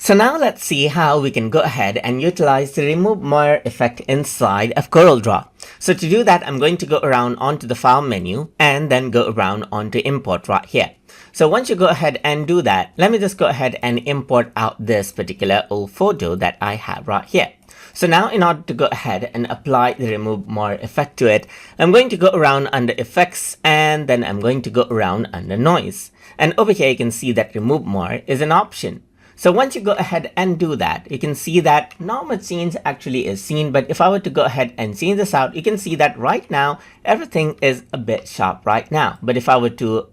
So now let's see how we can go ahead and utilize the Remove Moire effect inside of Corel Draw. So to do that, I'm going to go around onto the File menu and then go around onto Import right here. So once you go ahead and do that, let me just go ahead and import out this particular old photo that I have right here. So now in order to go ahead and apply the Remove Moire effect to it, I'm going to go around under Effects and then I'm going to go around under Noise. And over here you can see that Remove Moire is an option. So once you go ahead and do that, you can see that not much change actually is seen. But if I were to go ahead and change this out, you can see that right now, everything is a bit sharp right now. But if I were to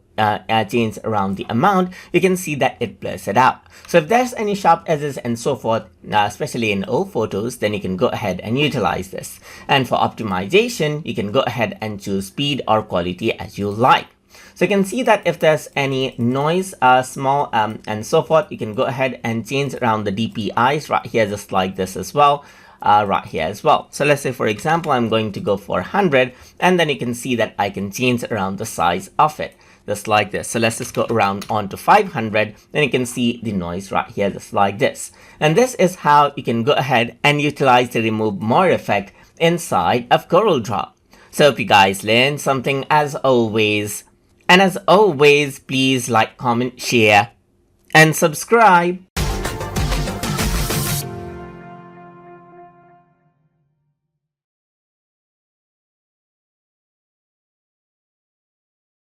change around the amount, you can see that it blurs it out. So if there's any sharp edges and so forth, especially in old photos, then you can go ahead and utilize this. And for optimization, you can go ahead and choose speed or quality as you like. So you can see that if there's any noise, small and so forth, you can go ahead and change around the DPIs right here, just like this as well, right here as well. So let's say, for example, I'm going to go for 100, and then you can see that I can change around the size of it, just like this. So let's just go around onto 500, then you can see the noise right here, just like this. And this is how you can go ahead and utilize the Remove Moire effect inside of Corel Draw. So hope you guys learned something as always. And as always, please like, comment, share, and subscribe.